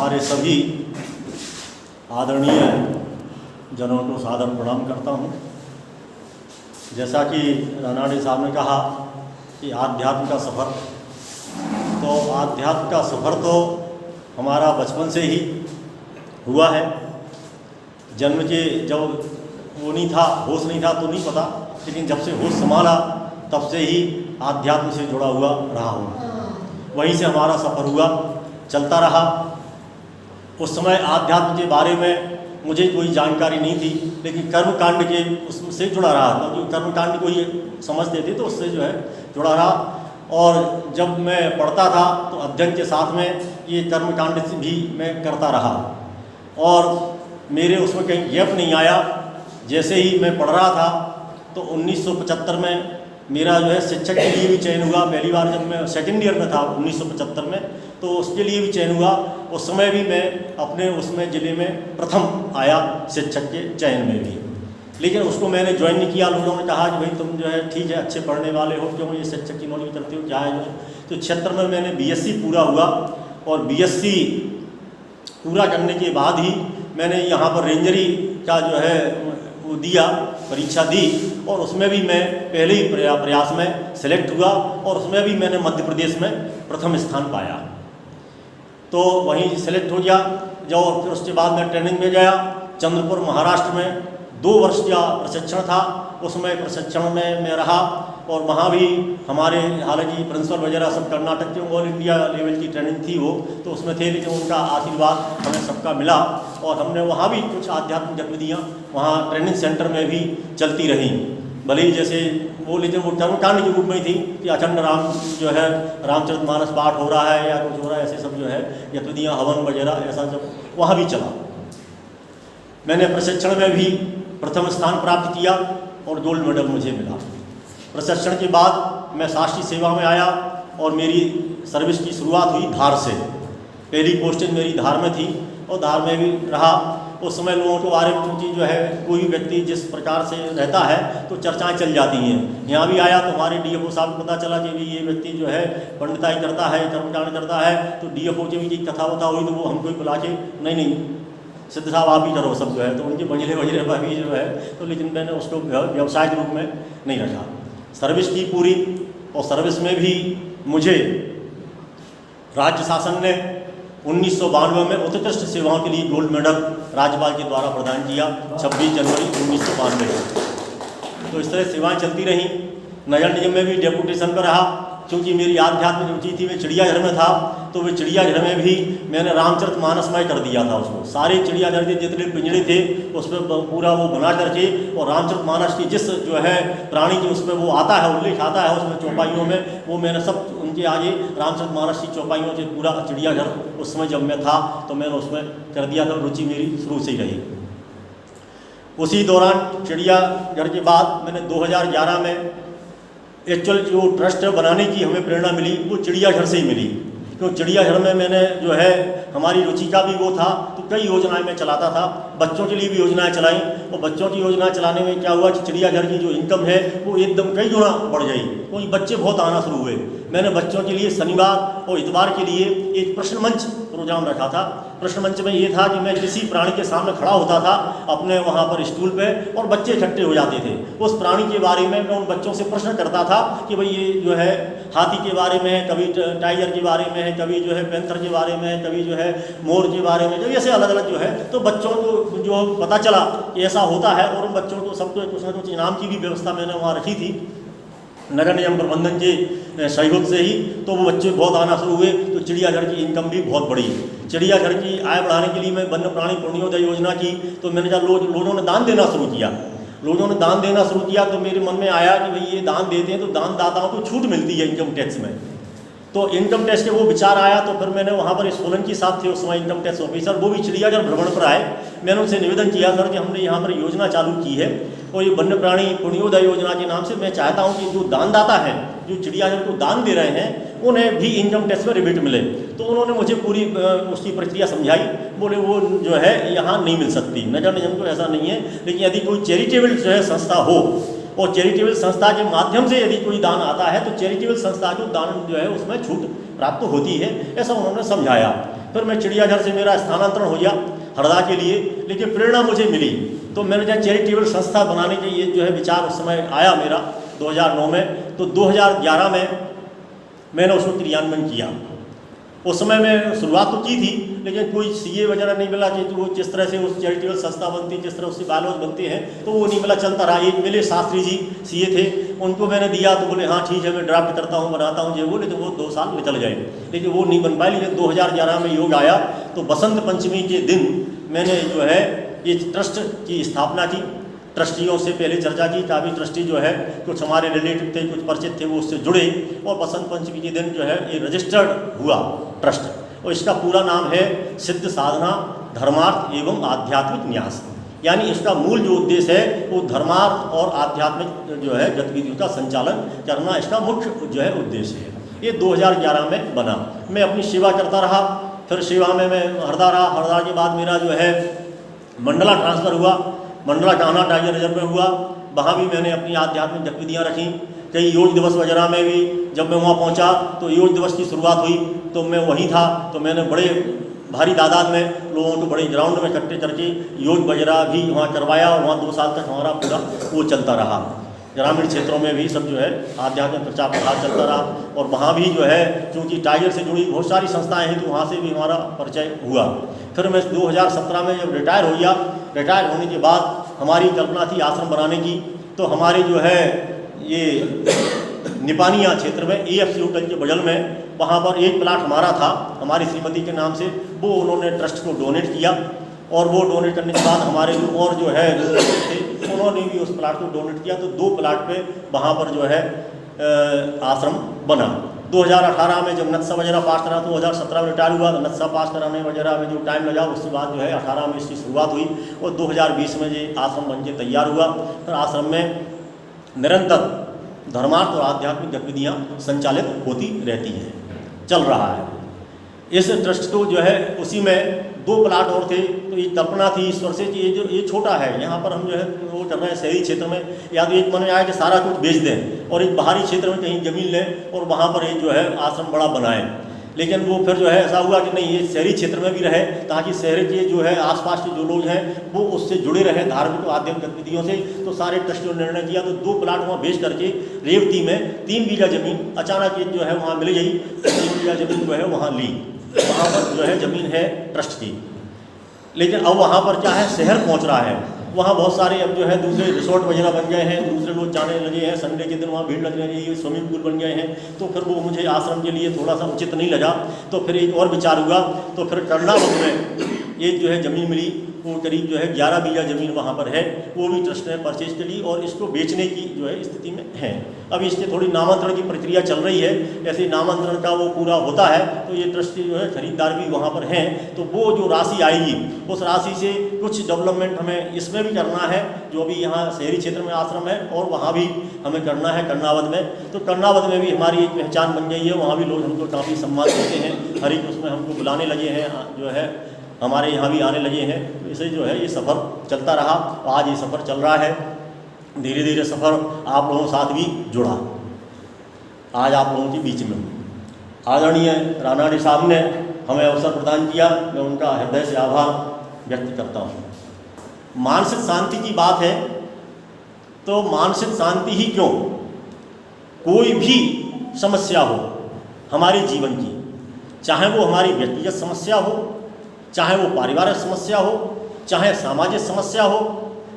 हमारे सभी आदरणीय जनों को सादर प्रणाम करता हूँ। जैसा कि रानाडे साहब ने कहा कि आध्यात्म का सफ़र, तो आध्यात्म का सफ़र तो हमारा बचपन से ही हुआ है। जन्म के जब वो नहीं था, होश नहीं था तो नहीं पता, लेकिन जब से होश संभाला तब से ही आध्यात्म से जुड़ा हुआ रहा हूँ। वहीं से हमारा सफ़र हुआ, चलता रहा। उस समय आध्यात्म के बारे में मुझे कोई जानकारी नहीं थी, लेकिन कर्मकांड के उससे जुड़ा रहा, क्योंकि कर्मकांड को ये समझते थे तो उससे जो है जुड़ा रहा। और जब मैं पढ़ता था तो अध्ययन के साथ में ये कर्मकांड भी मैं करता रहा और मेरे उसमें कहीं गैप नहीं आया। जैसे ही मैं पढ़ रहा था तो 1975 में मेरा जो है शिक्षक के लिए भी चयन हुआ। पहली बार जब मैं सेकेंड ईयर में था 1975 में, तो उसके लिए भी चयन हुआ। उस समय भी मैं अपने उसमें ज़िले में प्रथम आया शिक्षक के चयन में भी, लेकिन उसको मैंने ज्वाइन नहीं किया। लोगों ने कहा कि भाई तुम जो है ठीक है, अच्छे पढ़ने वाले हो, क्यों ये शिक्षक की नौकरी करते हो, क्या है जो। तो 76 में मैंने बीएससी पूरा हुआ और बीएससी पूरा करने के बाद ही मैंने यहाँ पर रेंजरी का जो है वो दिया, परीक्षा दी और उसमें भी मैं पहले ही प्रयास में सेलेक्ट हुआ और उसमें भी मैंने मध्य प्रदेश में प्रथम स्थान पाया। तो वहीं सेलेक्ट हो गया। जब फिर उसके बाद मैं ट्रेनिंग में गया चंद्रपुर महाराष्ट्र में, 2 वर्ष का प्रशिक्षण था। उसमें प्रशिक्षण में मैं रहा और वहाँ भी हमारे हालांकि प्रिंसिपल वगैरह सब कर्नाटक के ऑल इंडिया लेवल की ट्रेनिंग थी वो, तो उसमें थे, लेकिन उनका आशीर्वाद हमें सबका मिला और हमने वहाँ भी कुछ आध्यात्मिक गतिविधियाँ वहाँ ट्रेनिंग सेंटर में भी चलती रहीं। भले ही जैसे वो, लेकिन वो कर्मकांड के रूप में ही थी कि अखंड राम जो है रामचरितमानस पाठ हो रहा है या कुछ हो रहा है, ऐसे सब जो है गतिविधियाँ, हवन वगैरह ऐसा जब वहाँ भी चला। मैंने प्रशिक्षण में भी प्रथम स्थान प्राप्त किया और गोल्ड मेडल मुझे मिला। प्रशिक्षण के बाद मैं शासकीय सेवा में आया और मेरी सर्विस की शुरुआत हुई धार से। पहली पोस्टिंग मेरी धार में थी और धार में भी रहा। उस समय लोगों के बारे में क्योंकि जो है कोई भी व्यक्ति जिस प्रकार से रहता है तो चर्चाएं चल जाती हैं। यहाँ भी आया तो हमारे डीएफओ साहब को पता चला कि भी ये व्यक्ति जो है पंडिताई करता है, कर्मकांड करता है। तो डीएफओ की भी कथा वथा हुई तो वो हमको ही बुला के नहीं सिद्ध साहब आप ही करो सब जो है, तो उनके बजरे वजरे पर भी जो है तो, लेकिन मैंने उसको व्यवसाय के रूप में नहीं रखा। सर्विस की पूरी, और सर्विस में भी मुझे राज्य शासन ने 1992 में उत्कृष्ट सेवाओं के लिए गोल्ड मेडल राज्यपाल के द्वारा प्रदान किया 26 जनवरी 1992 को। तो इस तरह सेवाएं चलती रहीं। नगर निगम में भी डेपुटेशन पर रहा, क्योंकि मेरी आध्यात्मिक रुचि थी। मैं चिड़ियाघर में था तो वे चिड़ियाघर में भी मैंने रामचरितमानसमय कर दिया था उसको। सारे चिड़ियाघर के जितने पिंजड़े थे उसमें पूरा वो बना करके और रामचरितमानस की जिस जो है प्राणी की उसमें वो आता है, उल्लेख आता है उसमें चौपाइयों में, वो मैंने सब उनके आगे रामचरितमानस की चौपाइयों से पूरा चिड़ियाघर उस समय जब मैं था तो मैंने उसमें कर दिया था। रुचि मेरी शुरू से ही रही। उसी दौरान चिड़ियाघर के बाद मैंने 2011 में एक्चुअल जो ट्रस्ट बनाने की हमें प्रेरणा मिली वो चिड़ियाघर से ही मिली। क्योंकि चिड़ियाघर में मैंने जो है हमारी रुचि का भी वो था, तो कई योजनाएं मैं चलाता था। बच्चों के लिए भी योजनाएं चलाई और बच्चों की योजना चलाने में क्या हुआ कि चिड़ियाघर की जो इनकम है वो एकदम कई गुना बढ़ गई, क्योंकि बच्चे बहुत आना शुरू हुए। मैंने बच्चों के लिए शनिवार और इतवार के लिए एक प्रश्न मंच प्रोग्राम रखा था। प्रश्न मंच में ये था कि मैं किसी प्राणी के सामने खड़ा होता था अपने वहाँ पर स्टूल पे और बच्चे इकट्ठे हो जाते थे। उस प्राणी के बारे में मैं उन बच्चों से प्रश्न करता था कि भाई ये जो है हाथी के बारे में है, कभी टाइगर के बारे में है, कभी जो है पैंथर के बारे में है, कभी जो है मोर के बारे में, जब ऐसे अलग अलग जो है। तो बच्चों को जो पता चला कि ऐसा होता है और उन बच्चों को सबको कुछ ना कुछ इनाम की भी व्यवस्था मैंने वहाँ रखी थी नगर निगम प्रबंधन के सहयोग से ही। तो वो बच्चे बहुत आना शुरू हुए, तो चिड़ियाघर की इनकम भी बहुत बढ़ी। चिड़ियाघर की आय बढ़ाने के लिए मैं वन्य प्राणी पुण्योदय योजना की, तो मैंने जब लोगों ने दान देना शुरू किया, तो मेरे मन में आया कि भाई ये दान देते हैं तो दानदाताओं को छूट मिलती है इनकम टैक्स में। तो इनकम टैक्स के वो विचार आया, तो फिर मैंने वहाँ पर सोलंकी साहब थे उस समय इनकम टैक्स ऑफिसर, वो भी चिड़ियाघर भ्रमण पर आए। मैंने उनसे निवेदन किया सर कि हमने यहाँ पर योजना चालू की है और ये वन्य प्राणी पुण्योदय योजना के नाम से मैं चाहता हूँ कि जो दानदाता हैं, जो चिड़ियाघर को दान दे रहे हैं, उन्हें भी इनकम टैक्स में रिबेट मिले। तो उन्होंने मुझे पूरी उसकी प्रक्रिया समझाई। बोले वो जो है यहाँ नहीं मिल सकती, नगर निगम को ऐसा नहीं है, लेकिन यदि कोई चैरिटेबल जो है संस्था हो और चैरिटेबल संस्था के माध्यम से यदि कोई दान आता है तो चैरिटेबल संस्था को दान जो है उसमें छूट प्राप्त होती है, ऐसा उन्होंने समझाया। फिर मैं चिड़ियाघर से मेरा स्थानांतरण हो गया हरदा के लिए, लेकिन प्रेरणा मुझे मिली तो मैंने जब चैरिटेबल संस्था बनाने के ये जो है विचार उस समय आया मेरा 2009 में, तो 2011 में मैंने उसको क्रियान्वयन किया। उस समय मैं शुरुआत तो की थी, लेकिन कोई सीए वगैरह नहीं मिला कि वो जिस तरह से उस चैरिटेबल संस्था बनती है, जिस तरह उससे बायलॉज बनते हैं, तो वो नहीं मिला, चलता रहा। एक मिले शास्त्री जी सीए थे, उनको मैंने दिया तो बोले हाँ ठीक है मैं ड्राफ्ट करता हूँ बनाता हूँ वो, लेकिन वो 2 साल निकल गए, लेकिन वो नहीं बन पाई। लेकिन 2011 में योग आया तो बसंत पंचमी के दिन मैंने जो है ये ट्रस्ट की स्थापना की। ट्रस्टियों से पहले चर्चा की, काफ़ी ट्रस्टी जो है कुछ हमारे रिलेटिव थे, कुछ परिचित थे, वो उससे जुड़े और बसंत पंचमी के दिन जो है ये रजिस्टर्ड हुआ ट्रस्ट। और इसका पूरा नाम है सिद्ध साधना धर्मार्थ एवं आध्यात्मिक न्यास, यानी इसका मूल जो उद्देश्य है वो धर्मार्थ और आध्यात्मिक जो है गतिविधियों का संचालन करना इसका मुख्य जो है उद्देश्य है। ये 2011 में बना। मैं अपनी सेवा करता रहा, फिर सेवा में मैं हरदा रहा। हरदा के बाद मेरा जो है मंडला ट्रांसफ़र हुआ, मंडला कान्हा टाइगर रिजर्व में हुआ। वहाँ भी मैंने अपनी आध्यात्मिक गतिविधियाँ रखी। कई योग दिवस वगैरह में भी जब मैं वहाँ पहुँचा तो योग दिवस की शुरुआत हुई तो मैं वहीं था, तो मैंने बड़े भारी तादाद में लोगों को बड़े ग्राउंड में इकट्ठे करके योग वगैरह भी वहाँ करवाया और वहाँ 2 साल तक हमारा पूरा वो चलता रहा। ग्रामीण क्षेत्रों में भी सब जो है आध्यात्मिक प्रचार प्रसार चलता रहा। और वहाँ भी जो है क्योंकि टाइगर से जुड़ी बहुत सारी संस्थाएं हैं तो वहाँ से भी हमारा परिचय हुआ। फिर मैं 2017 में जब रिटायर हो गया, रिटायर होने के बाद हमारी कल्पना थी आश्रम बनाने की। तो हमारे जो है ये निपानिया क्षेत्र में AFC होटल के बगल में वहाँ पर एक प्लाट हमारा था हमारी श्रीमती के नाम से, वो उन्होंने ट्रस्ट को डोनेट किया। और वो डोनेट करने के बाद हमारे और जो है थे उन्होंने भी उस प्लाट को डोनेट किया। तो 2 प्लाट पे वहाँ पर जो है आश्रम बना। 2018 में जब नक्शा वगैरह पास करा, 2017 में रिटायर हुआ, तो नक्शा पास कराने वगैरह में जो टाइम लगा उसके बाद जो है 18 में इसकी शुरुआत हुई और 2020 में ये आश्रम बन के तैयार हुआ। फिर आश्रम में निरंतर धर्मार्थ और आध्यात्मिक गतिविधियाँ संचालित होती रहती हैं, चल रहा है। इस ट्रस्ट को जो है उसी में 2 प्लाट और थे, तो ये कल्पना थी ईश्वर से कि ये छोटा है, यहाँ पर हम जो है वो कर रहे हैं शहरी क्षेत्र में, या तो एक मन में आया कि सारा कुछ बेच दें और एक बाहरी क्षेत्र में कहीं ज़मीन लें और वहाँ पर एक जो है आश्रम बड़ा बनाएं। लेकिन वो फिर जो है ऐसा हुआ कि नहीं, ये शहरी क्षेत्र में भी रहे ताकि शहर के जो है आसपास के जो लोग हैं वो उससे जुड़े रहे धार्मिक और आध्यात्मिक गतिविधियों से। तो सारे ट्रस्ट ने निर्णय किया तो 2 प्लाट वहाँ बेच करके रेवती में 3 बीघा ज़मीन अचानक एक जो है वहाँ मिल गई। 3 बीघा ज़मीन जो है वहाँ ली, वहाँ पर जो है ज़मीन है ट्रस्ट की। लेकिन अब वहाँ पर क्या है, शहर पहुँच रहा है, वहाँ बहुत सारे अब जो है दूसरे रिसोर्ट वगैरह बन गए हैं, दूसरे लोग जाने लगे हैं, संडे के दिन वहाँ भीड़ लगने लगी है, स्विमिंग पूल बन गए हैं। तो फिर वो मुझे आश्रम के लिए थोड़ा सा उचित नहीं लगा। तो फिर एक और विचार हुआ, तो फिर कर्नावत में एक जो है ज़मीन मिली, वो करीब जो है 11 बीघा ज़मीन वहाँ पर है, वो भी ट्रस्ट ने परचेज कर ली और इसको बेचने की जो है स्थिति में है। अभी इसके थोड़ी नामांतरण की प्रक्रिया चल रही है, ऐसे नामांतरण का वो पूरा होता है तो ये ट्रस्ट के जो है खरीदार भी वहाँ पर हैं। तो वो जो राशि आएगी उस राशि से कुछ डेवलपमेंट हमें इसमें भी करना है, जो भी यहाँ शहरी क्षेत्र में आश्रम है और वहाँ भी हमें करना है कर्नावत में। तो कर्नावत में भी हमारी एक पहचान बन गई है, वहाँ भी लोग हमको काफ़ी सम्मान देते हैं, हर एक उसमें हमको बुलाने लगे हैं, जो है हमारे यहाँ भी आने लगे हैं। तो इसे जो है ये सफ़र चलता रहा, आज ये सफ़र चल रहा है। धीरे धीरे सफ़र आप लोगों के साथ भी जुड़ा, आज आप लोगों के बीच में आदरणीय रानाडी साहब ने हमें अवसर प्रदान किया, मैं उनका हृदय से आभार व्यक्त करता हूँ। मानसिक शांति की बात है तो मानसिक शांति ही क्यों, कोई भी समस्या हो हमारे जीवन की, चाहे वो हमारी व्यक्तिगत समस्या हो, चाहे वो पारिवारिक समस्या हो, चाहे सामाजिक समस्या हो,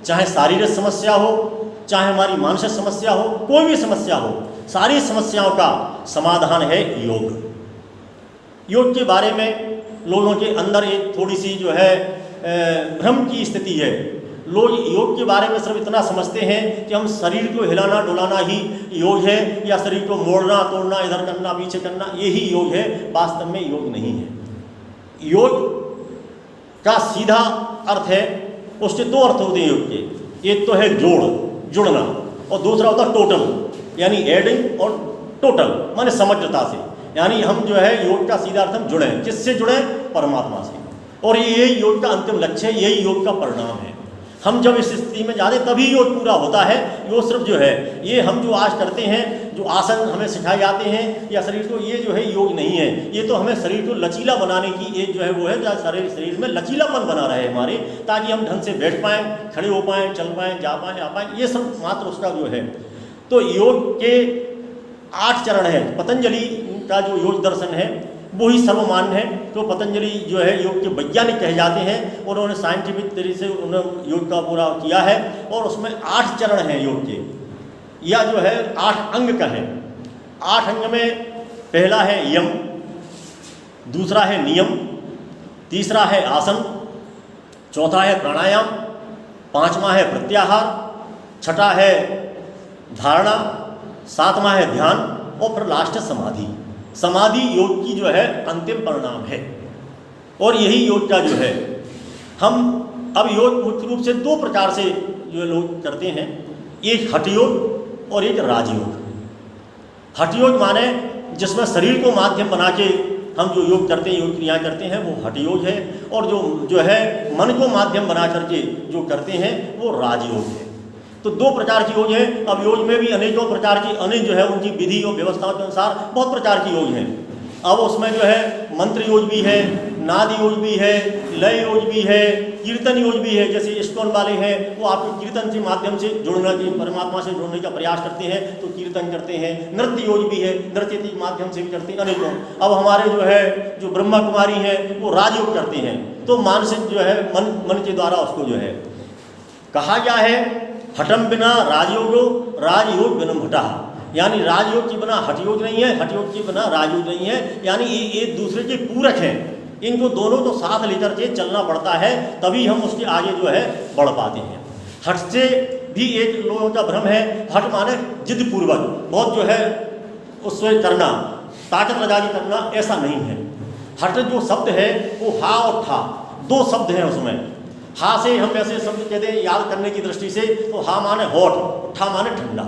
चाहे शारीरिक समस्या हो, चाहे हमारी मानसिक समस्या हो, कोई भी समस्या हो, सारी समस्याओं का समाधान है योग। योग के बारे में लोगों के अंदर एक थोड़ी सी जो है भ्रम की स्थिति है। लोग योग के बारे में सिर्फ इतना समझते हैं कि हम शरीर को हिलाना डुलाना ही योग है, या शरीर को मोड़ना तोड़ना, इधर करना पीछे करना, यही योग है। वास्तव में योग नहीं है। योग का सीधा अर्थ है, उसके 2 अर्थ होते हैं योग के। एक तो है जुड़ना और दूसरा होता है टोटल, यानी एडिंग और टोटल माने समग्रता से। यानी हम जो है योग का सीधा अर्थ हम जुड़े, किससे जुड़े, परमात्मा से। और ये योग का अंतिम लक्ष्य है, यही योग का परिणाम है। हम जब इस स्थिति में जाते तभी योग पूरा होता है। योग सिर्फ जो है ये हम जो आज करते हैं जो आसन हमें सिखाए जाते हैं या शरीर को, ये जो है योग नहीं है। ये तो हमें शरीर को लचीला बनाने की एक जो है वो है, शरीर में लचीलापन बना रहे हमारे, ताकि हम ढंग से बैठ पाएँ, खड़े हो पाएँ, चल पाएँ, जा पाएँ, आ पाएँ, ये सब मात्र उसका जो है। तो योग के 8 चरण है। पतंजलि का जो योग दर्शन है वो ही सर्वमान्य है। तो पतंजलि जो है योग के वैज्ञानिक कहे जाते हैं, उन्होंने साइंटिफिक तरीके से उन्होंने योग का पूरा किया है, और उसमें 8 चरण हैं योग के, या जो है 8 अंग का है। 8 अंग में पहला है यम, दूसरा है नियम, तीसरा है आसन, चौथा है प्राणायाम, पांचवा है प्रत्याहार, छठा है धारणा, सातवां है ध्यान, और फिर लास्ट है समाधि। समाधि योग की जो है अंतिम परिणाम है। और यही योग का जो है हम अब योग मुख्य रूप से 2 प्रकार से जो लोग करते हैं, एक हठ योग और एक राजयोग। हठ योग माने जिसमें शरीर को माध्यम बना के हम जो योग करते हैं, योग क्रियाएं करते हैं, वो हठ योग है। और जो है मन को माध्यम बना करके जो करते हैं वो राजयोग है। तो 2 प्रकार की योग है। अब योग में भी अनेकों प्रकार की अनेक जो है उनकी विधि और व्यवस्थाओं के अनुसार बहुत प्रकार की योग हैं। अब उसमें जो है मंत्र योग भी है, नाद योग भी है, लय योग भी है, कीर्तन योग भी है। जैसे इस्कॉन वाले हैं वो आपको कीर्तन के माध्यम से जुड़ना की, परमात्मा से जुड़ने का प्रयास करते हैं, तो कीर्तन करते हैं। नृत्य योग भी है, नृत्य के माध्यम से भी करते हैं अनेकों। अब हमारे जो है जो ब्रह्मा कुमारी हैं वो राजयोग करते हैं, तो मानसिक जो है मन के द्वारा उसको जो है कहा गया है, हठम बिना राजयोगो, राजयोग बिना हठा। यानी राजयोग के बिना हठ योग नहीं है, हठ योग के बिना राजयोग नहीं है। यानी ये एक दूसरे के पूरक हैं, इनको दोनों को साथ लेकर के चलना पड़ता है, तभी हम उसके आगे जो है बढ़ पाते हैं। हठ से भी एक लोगों का भ्रम है, हठ माने जिद पूर्वक बहुत जो है उससे करना, ताकत लगा के करना, ऐसा नहीं है। हठ जो शब्द है वो हा और ठा 2 शब्द हैं उसमें। हा से हम ऐसे शब्द कहते हैं याद करने की दृष्टि से, तो हा माने हॉट, ठा माने ठंडा,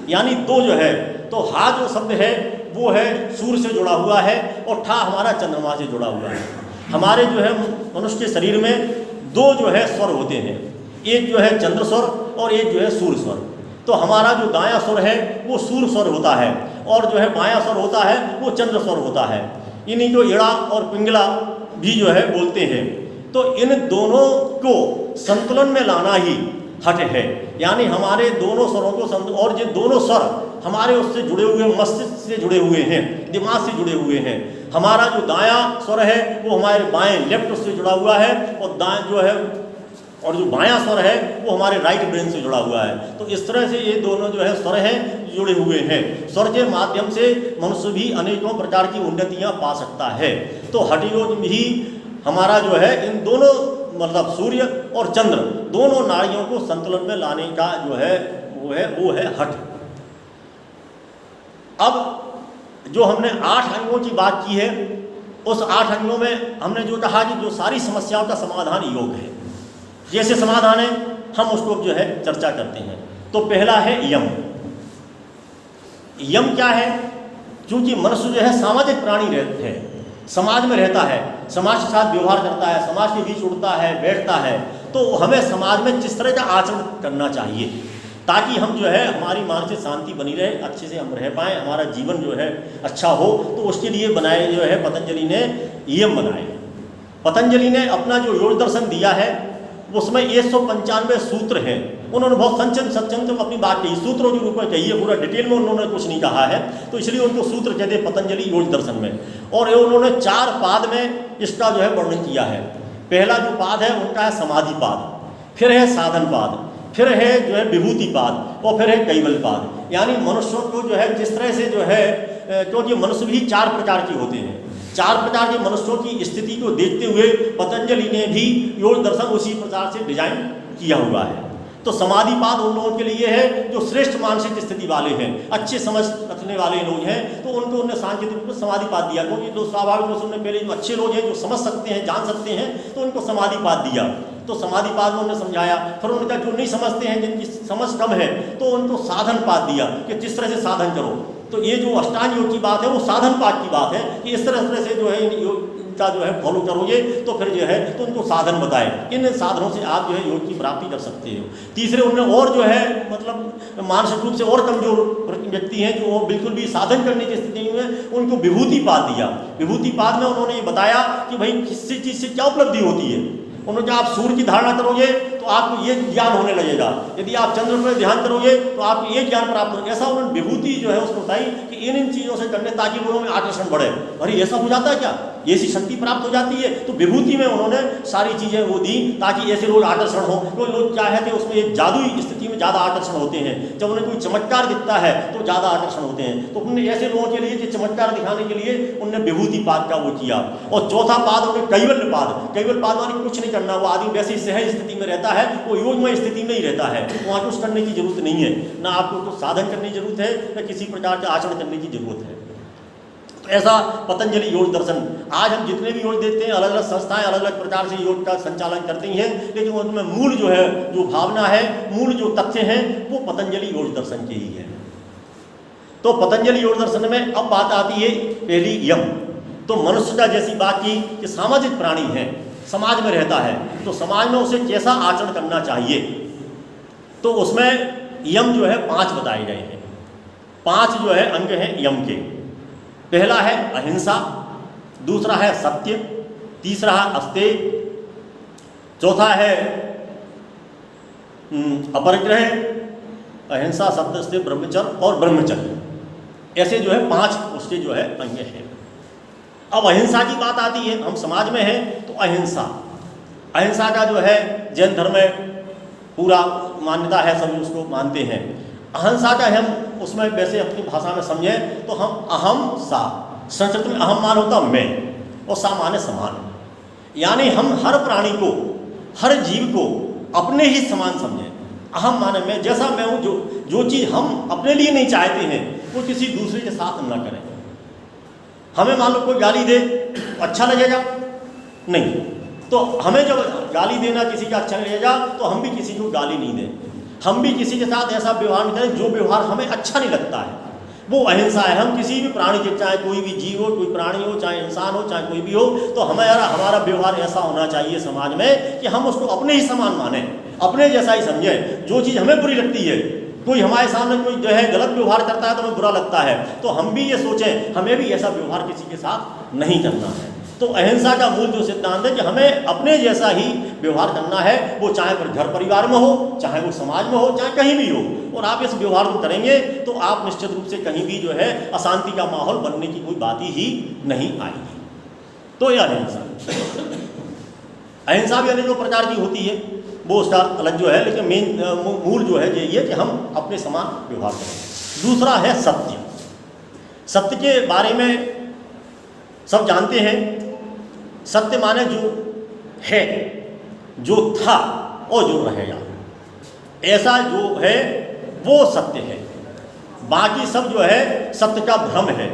यानी 2 जो है। तो हा जो शब्द है वो है सूर्य से जुड़ा हुआ है, और ठा हमारा चंद्रमा से जुड़ा हुआ है। हमारे जो है मनुष्य के शरीर में 2 जो है स्वर होते हैं, एक जो है चंद्र स्वर और एक जो है सूर्य स्वर। तो हमारा जो दायां स्वर है वो सूर्य स्वर होता है, और जो है बायां स्वर होता है वो चंद्र स्वर होता है। इन्हीं को इड़ा और पिंगला भी जो है बोलते हैं। तो इन दोनों को संतुलन में लाना ही हठ है। यानी हमारे दोनों स्वरों को और ये दोनों स्वर हमारे उससे जुड़े हुए, मस्तिष्क से जुड़े हुए हैं, दिमाग से जुड़े हुए हैं। हमारा जो दायां स्वर है वो हमारे बाएं लेफ्ट से जुड़ा हुआ है, और दाएं जो है और जो बायां स्वर है वो हमारे राइट ब्रेन से जुड़ा हुआ है। तो इस तरह से ये दोनों जो है स्वर हैं जुड़े हुए हैं। स्वर के माध्यम से मनुष्य भी अनेकों प्रकार की उन्नतियाँ पा सकता है। तो हठ योग भी हमारा जो है इन दोनों मतलब सूर्य और चंद्र दोनों नाड़ियों को संतुलन में लाने का जो है वो है हठ। अब जो हमने 8 अंगों की बात की है, उस 8 अंगों में हमने जो कहा कि जो सारी समस्याओं का समाधान योग है, जैसे समाधान है हम उसको जो है चर्चा करते हैं। तो पहला है यम। यम क्या है? क्योंकि मनुष्य जो है सामाजिक प्राणी है, समाज में रहता है, समाज के साथ व्यवहार करता है, समाज के बीच उठता है, बैठता है, तो हमें समाज में किस तरह का आचरण करना चाहिए ताकि हम जो है हमारी मानसिक शांति बनी रहे, अच्छे से हम रह पाएँ, हमारा जीवन जो है अच्छा हो। तो उसके लिए बनाए जो है पतंजलि ने यम बनाए। पतंजलि ने अपना जो योग दर्शन दिया है उसमें 195 सूत्र हैं। उन्होंने बहुत संक्षिप्त अपनी बात कही, सूत्रों के रूप में कही है, पूरा डिटेल में उन्होंने कुछ नहीं कहा है, तो इसलिए उनको सूत्र कहते हैं पतंजलि योग दर्शन में। और ये उन्होंने 4 पाद में इसका जो है वर्णन किया है। पहला जो पाद है उनका है समाधि पाद, फिर है साधन पाद, फिर है जो है विभूति पाद, और फिर है कैवल्य पाद। यानी मनुष्यों को जो है जिस तरह से जो है, क्योंकि मनुष्य भी 4 प्रकार के होते हैं, 4 प्रकार के मनुष्यों की स्थिति को देखते हुए पतंजलि ने भी योग दर्शन उसी प्रकार से डिजाइन किया हुआ है। तो समाधि पाद उन लोगों के लिए है जो श्रेष्ठ मानसिक स्थिति वाले हैं, अच्छे समझ रखने वाले लोग हैं, तो उनको उन्होंने सांकेतिक रूप में समाधि पाद दिया। क्योंकि तो स्वाभाविक रूप से उन्होंने पहले जो अच्छे लोग हैं जो समझ सकते हैं, जान सकते हैं, तो उनको समाधि पाद दिया। तो समाधि पाद में उन्होंने समझाया। फिर उन्होंने जो नहीं समझते हैं, जिनकी समझ कम है, तो उनको साधन पाद दिया कि किस तरह से साधन करो। तो ये जो अष्टांग योग की बात है वो साधन पाठ की बात है कि इस तरह से जो है इनका जो है फॉलो करोगे तो फिर जो है तो उनको साधन बताए, इन साधनों से आप जो है योग की प्राप्ति कर सकते हो। तीसरे उन्होंने और जो है मतलब मानसिक रूप से और कमजोर व्यक्ति हैं जो बिल्कुल भी साधन करने की स्थिति में, उनको विभूति पाद दिया। विभूति पाद में उन्होंने ये बताया कि भाई किसी चीज़ से क्या उपलब्धि होती है। उन्होंने कहा आप सूर्य की धारणा करोगे तो आपको ये ज्ञान होने लगेगा, यदि आप चंद्र पर ध्यान करोगे तो आपको ये ज्ञान प्राप्त होगा। ऐसा उन्होंने विभूति जो है उसको बताई कि इन चीज़ों से करने ताकि लोगों में आकर्षण बढ़े। अरे ऐसा हो जाता है क्या, ऐसी शक्ति प्राप्त हो जाती है? तो विभूति में उन्होंने सारी चीज़ें वो दी ताकि ऐसे लोग आकर्षण हो। कोई लोग क्या है कि उसमें एक जादुई स्थिति में ज़्यादा आकर्षण होते हैं, जब उन्हें कोई चमत्कार दिखता है तो ज़्यादा आकर्षण होते हैं। तो उन्होंने ऐसे लोगों के लिए कि चमत्कार दिखाने के लिए उन्होंने विभूति पाद का वो किया। और चौथा पाद उन्होंने कैवल्य पाद। कैवल्य पाद माने कुछ नहीं करना, वो आदमी वैसे ही सहज स्थिति में रहता है, वो योगमय स्थिति में ही रहता है, वहाँ कुछ करने की जरूरत नहीं है, ना आपको कुछ साधन करने की जरूरत है, ना किसी प्रकार के आचरण करने की जरूरत है। ऐसा पतंजलि योग दर्शन। आज हम जितने भी योग देते हैं, अलग अलग संस्थाएं अलग अलग प्रकार से योग का संचालन करती हैं, लेकिन उनमें मूल जो है, जो भावना है, मूल जो तथ्य हैं, वो पतंजलि योग दर्शन के ही है। तो पतंजलि योग दर्शन में अब बात आती है पहली यम। तो मनुष्य का जैसी बात की कि सामाजिक प्राणी है, समाज में रहता है, तो समाज में उसे कैसा आचरण करना चाहिए, तो उसमें यम जो है 5 बताए गए हैं। 5 जो है अंग हैं यम के। पहला है अहिंसा, दूसरा है सत्य, तीसरा है अस्तेय, चौथा है अपरिग्रह, अहिंसा, सत्य, अस्तेय, ब्रह्मचर्य और ब्रह्मचर्य। ऐसे जो है 5 उसके जो है अंग हैं। अब अहिंसा की बात आती है, हम समाज में हैं तो अहिंसा, अहिंसा का जो है जैन धर्म में पूरा मान्यता है, सभी उसको मानते हैं। अहिंसा का हम उसमें वैसे अपनी भाषा में समझें तो हम अहम सा, संस्कृत में अहम मान होता मैं और सा माने समान, यानी हम हर प्राणी को, हर जीव को अपने ही समान समझें। अहम माने मैं, जैसा मैं हूँ, जो चीज़ हम अपने लिए नहीं चाहते हैं वो किसी दूसरे के साथ न करें। हमें मान लो कोई गाली दे, अच्छा लगेगा नहीं, तो हमें जब गाली देना किसी का अच्छा लगेगा तो हम भी किसी को गाली नहीं दें, हम भी किसी के साथ ऐसा व्यवहार नहीं करें जो व्यवहार हमें अच्छा नहीं लगता है। वो अहिंसा है। हम किसी भी प्राणी के, चाहे कोई भी जीव हो, कोई प्राणी हो, चाहे इंसान हो, चाहे कोई भी हो, तो हमारा व्यवहार ऐसा होना चाहिए समाज में कि हम उसको अपने ही समान माने, अपने जैसा ही समझें। जो चीज़ हमें बुरी लगती है, कोई हमारे सामने कोई जो है गलत व्यवहार करता है तो हमें बुरा लगता है, तो हम भी ये सोचें हमें भी ऐसा व्यवहार किसी के साथ नहीं करना है। तो अहिंसा का मूल जो सिद्धांत है कि हमें अपने जैसा ही व्यवहार करना है, वो चाहे फिर घर परिवार में हो, चाहे वो समाज में हो, चाहे कहीं भी हो। और आप इस व्यवहार को करेंगे तो आप निश्चित रूप से कहीं भी जो है अशांति का माहौल बनने की कोई बात ही नहीं आएगी। तो यह अहिंसा, अहिंसा भी अनेकों प्रकार की होती है, वो उसका अलग जो है, लेकिन मेन मूल जो है ये कि हम अपने समान व्यवहार करें। दूसरा है सत्य। सत्य के बारे में सब जानते हैं। सत्य माने जो है, जो था और जो रहेगा, ऐसा जो है वो सत्य है। बाकी सब जो है सत्य का भ्रम है।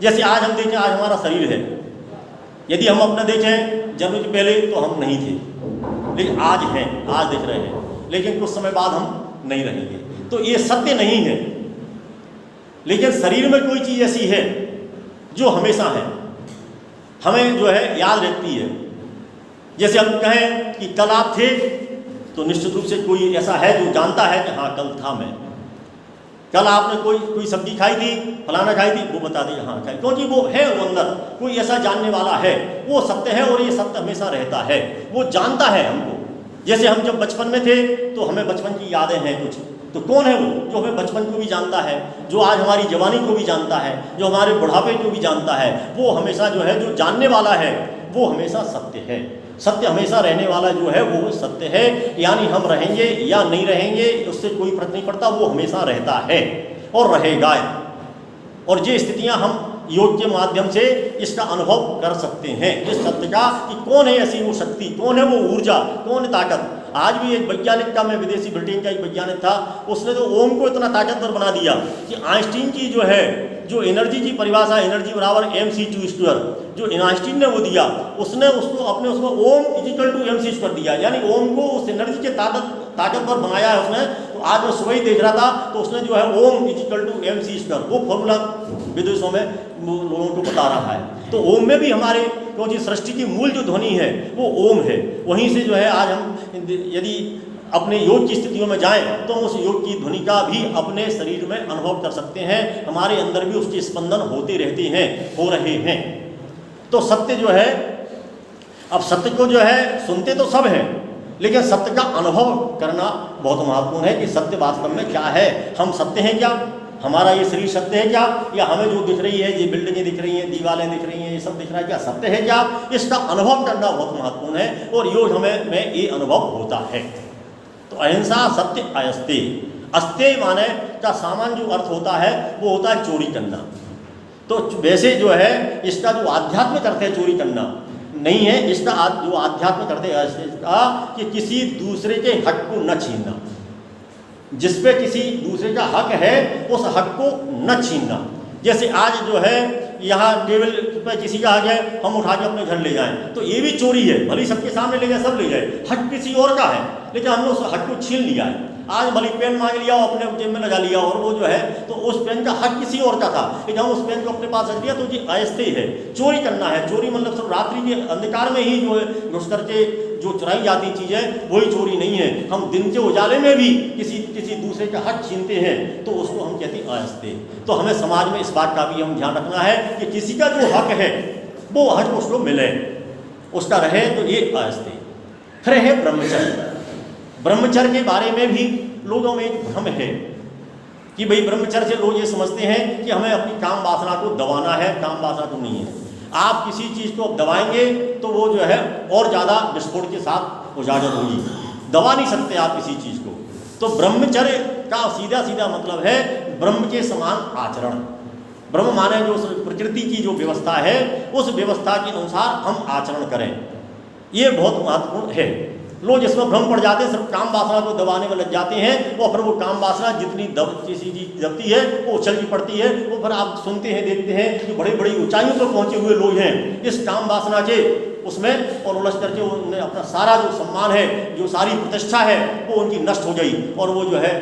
जैसे आज हम देखें, आज हमारा शरीर है, यदि हम अपना देखें जन्म के पहले तो हम नहीं थे, लेकिन आज हैं, आज दिख रहे हैं, लेकिन कुछ समय बाद हम नहीं रहेंगे, तो ये सत्य नहीं है। लेकिन शरीर में कोई चीज़ ऐसी है जो हमेशा है, हमें जो है याद रहती है। जैसे हम कहें कि कल आप थे, तो निश्चित रूप से कोई ऐसा है जो जानता है कि हाँ कल था मैं। कल आपने कोई सब्जी खाई थी, फलाना खाई थी, वो बता देगा हाँ खाई, क्योंकि वो है, वो अंदर कोई ऐसा जानने वाला है, वो सत्य है और ये सत्य हमेशा रहता है, वो जानता है हमको। जैसे हम जब बचपन में थे तो हमें बचपन की यादें हैं कुछ, तो कौन है वो जो हमें बचपन को भी जानता है, जो आज हमारी जवानी को भी जानता है, जो हमारे बुढ़ापे को भी जानता है, वो हमेशा जो है, जो जानने वाला है वो हमेशा सत्य है। सत्य हमेशा रहने वाला जो है वो सत्य है, यानी हम रहेंगे या नहीं रहेंगे उससे कोई फर्क नहीं पड़ता, वो हमेशा रहता है और रहेगा। और ये स्थितियां हम योग के माध्यम से इसका अनुभव कर सकते हैं, इस सत्य का कि कौन है ऐसी वो शक्ति, कौन है वो ऊर्जा, कौन है ताकत। आज भी एक वैज्ञानिक का, मैं विदेशी ब्रिटेन का एक वैज्ञानिक था, उसने तो ओम को इतना ताकतवर बना दिया कि आइंस्टीन की जो है जो एनर्जी की परिभाषा, एनर्जी बराबर mc², जो आइंस्टीन ने वो दिया, उसने उसको अपने उसमें ओम = mc² कर दिया, यानी ओम को उस एनर्जी के ताकतवर बनाया है उसने। तो आज मैं सुबह ही देख रहा था, तो उसने जो है ओम = MC², वो फॉर्मूला विदेशों में लोगों को बता रहा है। तो ओम में भी हमारे क्योंकि सृष्टि की मूल जो ध्वनि है वो ओम है। वहीं से जो है आज हम यदि अपने योग की स्थितियों में जाएं तो उस योग की ध्वनि का भी अपने शरीर में अनुभव कर सकते हैं। हमारे अंदर भी उसके स्पंदन होते रहते हैं, हो रहे हैं। तो सत्य जो है, अब सत्य को जो है सुनते तो सब हैं, लेकिन सत्य का अनुभव करना बहुत महत्वपूर्ण है कि सत्य वास्तव में क्या है। हम सत्य हैं क्या? हमारा ये शरीर सत्य है क्या? या हमें जो दिख रही है, ये बिल्डिंगें दिख रही हैं, दीवारें दिख रही हैं, ये सब दिख रहा है, क्या सत्य है क्या? इसका अनुभव करना बहुत महत्वपूर्ण है और योग हमें में ये अनुभव होता है। तो अहिंसा सत्य अयस्ते, अस्ते माने का सामान्य जो अर्थ होता है वो होता है चोरी करना। तो वैसे जो है इसका जो आध्यात्मिक अर्थ है चोरी करना नहीं है, इसका जो आध्यात्मिक अर्थ है इसका कि किसी दूसरे के हक को न छीनना। जिस पे किसी दूसरे का हक है उस हक को न छीनना। जैसे आज जो है यहाँ टेबल पे किसी का हक है, हम उठा के अपने घर ले जाएं, तो ये भी चोरी है। भले सबके सामने ले जाए, सब ले जाए, हक किसी और का है, लेकिन हमने उस हक को छीन लिया है। आज भले पेन मांग लिया और अपने जेब में लगा लिया, और वो जो है तो उस पेन का हक किसी और का था, लेकिन हम उस पेन को अपने पास रख लिया, तो ये अयस्ते है, चोरी करना है। चोरी मतलब सब रात्रि के अंधकार में ही जो है घुस करके जो चुराई जाती चीज़ है वही चोरी नहीं है। हम दिन के उजाले में भी किसी दूसरे का हक छीनते हैं तो उसको हम कहते हैं अयस्ते। तो हमें समाज में इस बात का भी हम ध्यान रखना है कि किसी का जो हक है वो हक उसको मिले, उसका रहे, तो ये अयस्ते। फिर है ब्रह्मचर्य। ब्रह्मचर्य के बारे में भी लोगों में एक भ्रम है कि भाई ब्रह्मचर्य से लोग ये समझते हैं कि हमें अपनी काम वासना को दबाना है। काम वासना तो नहीं है। आप किसी चीज़ को दबाएंगे तो वो जो है और ज़्यादा विस्फोट के साथ उजागर होगी। दबा नहीं सकते आप किसी चीज़ को। तो ब्रह्मचर्य का सीधा सीधा मतलब है ब्रह्म के समान आचरण। ब्रह्म माने जो प्रकृति की जो व्यवस्था है उस व्यवस्था के अनुसार हम आचरण करें, ये बहुत महत्वपूर्ण है। लोग इसमें भ्रम पड़ जाते हैं, सिर्फ काम वासना को दबाने में लग जाते हैं, और फिर वो काम वासना जितनी किसी चीज दबती है वो उछलती पड़ती है। वो फिर आप सुनते हैं, देखते हैं कि बड़ी बड़ी ऊंचाइयों पर पहुंचे हुए लोग हैं इस काम वासना के उसमें, और उलझ करके उन्हें अपना सारा जो सम्मान है, जो सारी प्रतिष्ठा है, वो उनकी नष्ट हो गई, और वो जो है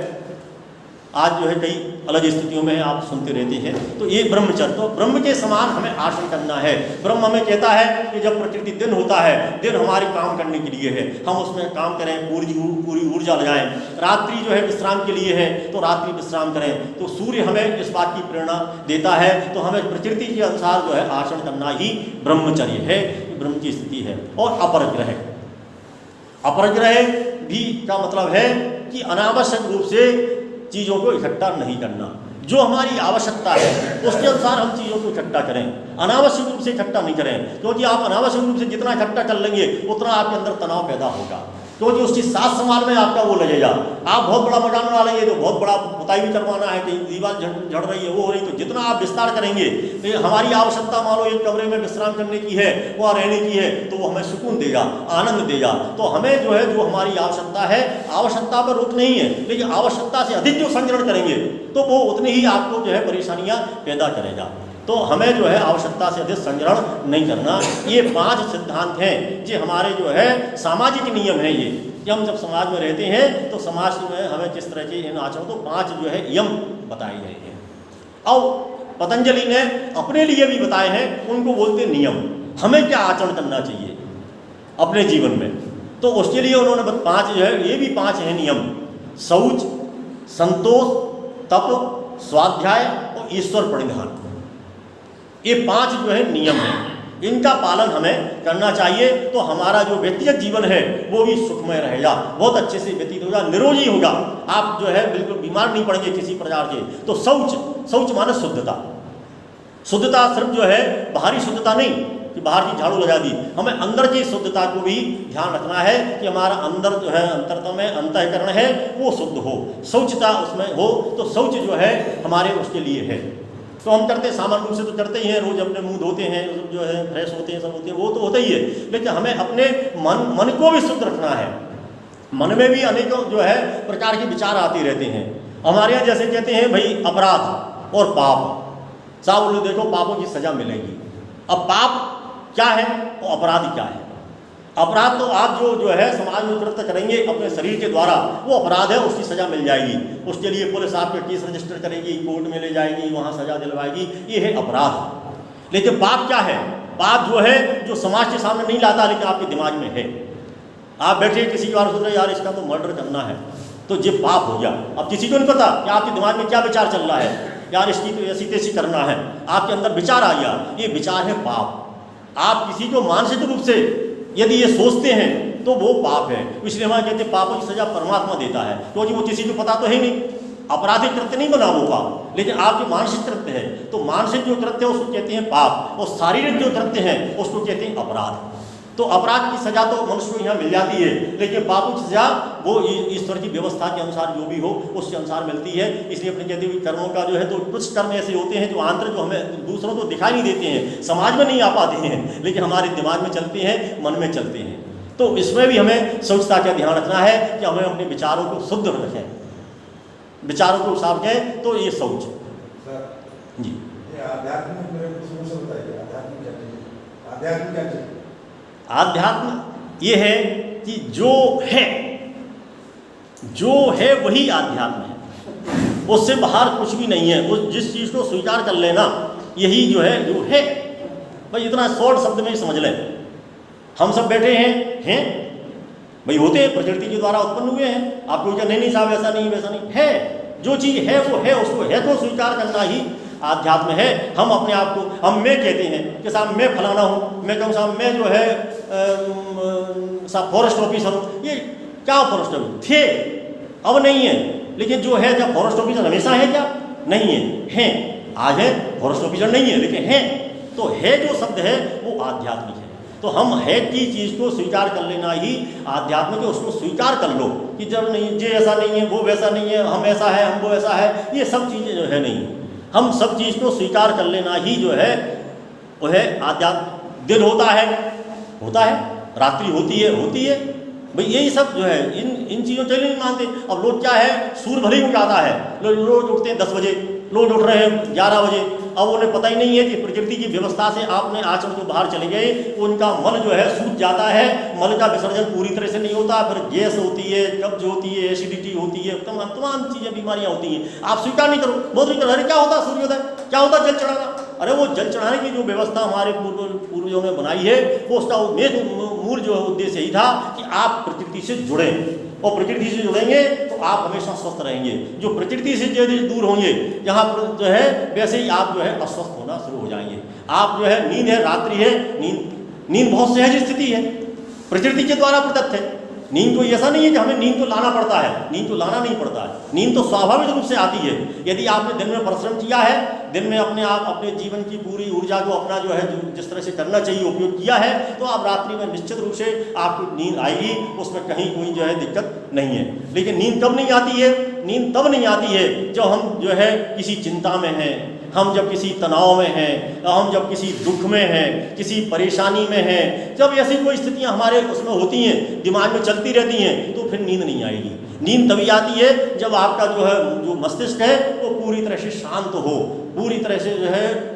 आज जो है कई अलग स्थितियों में आप सुनते रहते हैं। तो ये ब्रह्मचर्य, तो ब्रह्म के समान हमें आचरण करना है। ब्रह्म हमें कहता है कि जब प्रकृति दिन होता है, दिन हमारे काम करने के लिए है, हम उसमें काम करें, पूरी ऊर्जा लगाएं। रात्रि जो है विश्राम के लिए है, तो रात्रि विश्राम करें। तो सूर्य हमें इस बात की प्रेरणा देता है, तो हमें प्रकृति के अनुसार जो है आचरण करना ही ब्रह्मचर्य है, ब्रह्म की स्थिति है। और अपरिग्रह, अपरिग्रह भी का मतलब है कि अनावश्यक रूप से चीज़ों को इकट्ठा नहीं करना। जो हमारी आवश्यकता है उसके अनुसार हम चीज़ों को इकट्ठा करें, अनावश्यक रूप से इकट्ठा नहीं करें। क्योंकि आप अनावश्यक रूप से जितना इकट्ठा कर लेंगे उतना आपके अंदर तनाव पैदा होगा, क्योंकि उसकी साथ संभाल में आपका वो लगेगा। आप बहुत बड़ा मकान बना लेंगे तो बहुत बड़ा पुताई भी करवाना है, कहीं दीवार झड़ रही है, वो हो रही, तो जितना आप विस्तार करेंगे, तो हमारी आवश्यकता मान लो एक कमरे में विश्राम करने की है, वहाँ रहने की है, तो वो हमें सुकून देगा, आनंद देगा। तो हमें जो है जो हमारी आवश्यकता है, आवश्यकता पर रोक नहीं है, लेकिन आवश्यकता से अधिक जो संग्रहण करेंगे तो वो उतनी ही आपको जो है परेशानियाँ पैदा करेगा। तो हमें जो है आवश्यकता से अधिक संग्रहण नहीं करना। ये 5 सिद्धांत हैं जो हमारे जो है सामाजिक नियम हैं। ये कि हम जब समाज में रहते हैं तो समाज में हमें किस तरह के इन आचरण, तो 5 जो है यम बताए गए हैं। और पतंजलि ने अपने लिए भी बताए हैं, उनको बोलते हैं नियम। हमें क्या आचरण करना चाहिए अपने जीवन में, तो उसके लिए उन्होंने 5 जो है, ये भी 5 हैं नियम: शौच, संतोष, तप, स्वाध्याय और ईश्वर प्रणिधान। ये 5 जो है नियम हैं, इनका पालन हमें करना चाहिए। तो हमारा जो व्यक्तिगत जीवन है वो भी सुखमय रहेगा, बहुत अच्छे से व्यतीत होगा, निरोगी होगा। आप जो है बिल्कुल बीमार नहीं पड़ेंगे किसी प्रकार के। तो शौच माने शुद्धता। शुद्धता सिर्फ जो है बाहरी शुद्धता नहीं कि बाहर की झाड़ू लगा दी, हमें अंदर की शुद्धता को भी ध्यान रखना है कि हमारा अंदर जो है अंतरतम में अंतःकरण है वो शुद्ध हो, शौचता उसमें हो। तो शौच जो है हमारे उसके लिए है। तो हम करते सामान्य रूप से तो करते ही हैं, रोज अपने मुंह धोते हैं, जो है फ्रेश होते हैं, सब होते हैं, वो तो होता ही है। लेकिन हमें अपने मन को भी शुद्ध रखना है। मन में भी अनेकों जो है प्रकार के विचार आते रहते हैं। हमारे यहाँ जैसे कहते हैं भाई अपराध और पाप, साहब बोले देखो पापों की सजा मिलेगी। अब पाप क्या है और अपराध क्या है? अपराध तो आप जो है समाज में कृत्य करेंगे अपने शरीर के द्वारा, वो अपराध है, उसकी सज़ा मिल जाएगी। उसके लिए पुलिस आपके केस रजिस्टर करेगी, कोर्ट में ले जाएगी, वहाँ सज़ा दिलवाएगी, ये है अपराध। लेकिन पाप क्या है? पाप जो है जो समाज के सामने नहीं लाता लेकिन आपके दिमाग में है। आप बैठे किसी के बारे में सोच रहे यार इसका तो मर्डर करना है, तो ये पाप हो गया। अब किसी को नहीं पता कि आपके दिमाग में क्या विचार चल रहा है, यार इसकी तो ऐसी तैसी करना है, आपके अंदर विचार आ गया, ये विचार है पाप। आप किसी को मानसिक रूप से यदि ये सोचते हैं तो वो पाप है। इसलिए हमारे कहते हैं पापों की सजा परमात्मा देता है, क्योंकि वो किसी को पता तो है नहीं, आपराधिक कृत्य नहीं बना वो पाप, लेकिन आपके मानसिक कृत्य है। तो मानसिक जो कृत्य है उसको कहते हैं पाप, और शारीरिक जो कृत्य है उसको कहते हैं अपराध। तो अपराध की सजा तो मनुष्य को यहाँ मिल जाती है, लेकिन पापों की सजा वो ईश्वर की व्यवस्था के अनुसार जो भी हो उसके अनुसार मिलती है। इसलिए अपने कहते हुए कर्मों का जो है, तो कुछ कर्म ऐसे होते हैं जो आंतर जो हमें दूसरों को दिखाई नहीं देते हैं, समाज में नहीं आ पाते हैं, लेकिन हमारे दिमाग में चलते हैं, मन में चलते हैं। तो इसमें भी हमें सोचता का ध्यान रखना है कि हमें अपने विचारों को शुद्ध रखें, विचारों को साफ रखें। तो ये सोच जी। आध्यात्म ये है कि जो है वही आध्यात्म है, उससे बाहर कुछ भी नहीं है। उस जिस चीज़ को स्वीकार कर लेना यही जो है भाई, इतना शॉर्ट शब्द में समझ लें। हम सब बैठे हैं भाई, होते हैं, प्रकृति के द्वारा उत्पन्न हुए हैं। आपको क्या नहीं साहब ऐसा नहीं वैसा नहीं है, जो चीज़ है वो है, उसको है तो स्वीकार करना ही आध्यात्म है। हम अपने आप को हम मैं कहते हैं कि साहब मैं फलाना हूँ, मैं कहूँ साहब मैं जो है साहब फॉरेस्ट ऑफिसर हूँ। ये क्या फॉरेस्ट ऑफिसर थे, अब नहीं है, लेकिन जो है क्या फॉरेस्ट ऑफिसर हमेशा है क्या? नहीं है, आज है फॉरेस्ट ऑफिसर नहीं है लेकिन है। तो है जो शब्द है वो आध्यात्मिक है। तो हम है की चीज़ को स्वीकार कर लेना ही आध्यात्मिक है। उसको स्वीकार कर लो कि जब नहीं, ये ऐसा नहीं है, वो वैसा नहीं है, हम ऐसा है, हम वो ऐसा है, ये सब चीज़ें जो है नहीं। हम सब चीज़ को स्वीकार कर लेना ही जो है वो है आध्यात्म। दिन होता है, रात्रि होती है भाई, यही सब जो है इन चीज़ों से नहीं मानते। अब लोग क्या है, सूर्य भले ही उठ जाता है, लोग उठते हैं 10 बजे, लोग उठ रहे हैं 11 बजे। अब उन्हें पता ही नहीं है कि प्रकृति की व्यवस्था से आपने आचरण को बाहर चले गए, उनका मल जो है सूख जाता है, मल का विसर्जन पूरी तरह से नहीं होता, फिर गैस होती है, कब्ज होती है, एसिडिटी होती है, तमाम चीज़ें बीमारियाँ होती हैं। आप स्वीकार नहीं करो, बहुत नहीं करो, अरे क्या होता सूर्योदय, क्या होता जल चढ़ाना। अरे वो जल चढ़ाने की जो व्यवस्था हमारे पूर्वजों ने बनाई है, वो उसका मूल जो उद्देश्य यही था कि आप प्रकृति से जुड़ें, और प्रकृति से जुड़ेंगे तो आप हमेशा स्वस्थ रहेंगे। जो प्रकृति से यदि दूर होंगे यहाँ पर जो है, वैसे ही आप जो है अस्वस्थ होना शुरू हो जाएंगे। आप जो है नींद है, रात्रि है, नींद बहुत सहज स्थिति है, प्रकृति के द्वारा प्रदत्त है। नींद कोई ऐसा नहीं है कि हमें नींद को लाना पड़ता है, नींद को लाना नहीं पड़ता है, नींद तो स्वाभाविक रूप से आती है। यदि आपने दिन में परिश्रम किया है, दिन में अपने जीवन की पूरी ऊर्जा को अपना जो है जिस तरह से करना चाहिए उपयोग किया है, तो आप रात्रि में निश्चित रूप से आपको नींद आएगी, उसमें कहीं कोई जो है दिक्कत नहीं है। लेकिन नींद कब नहीं आती है? नींद तब नहीं आती है जब हम जो है किसी चिंता में हैं, हम जब किसी तनाव में हैं, हम जब किसी दुख में हैं, किसी परेशानी में हैं, जब ऐसी कोई स्थितियां हमारे उसमें होती हैं, दिमाग में चलती रहती हैं, तो फिर नींद नहीं आएगी। नींद तभी आती है जब आपका जो मस्तिष्क है वो पूरी तरह से शांत हो, पूरी तरह से जो है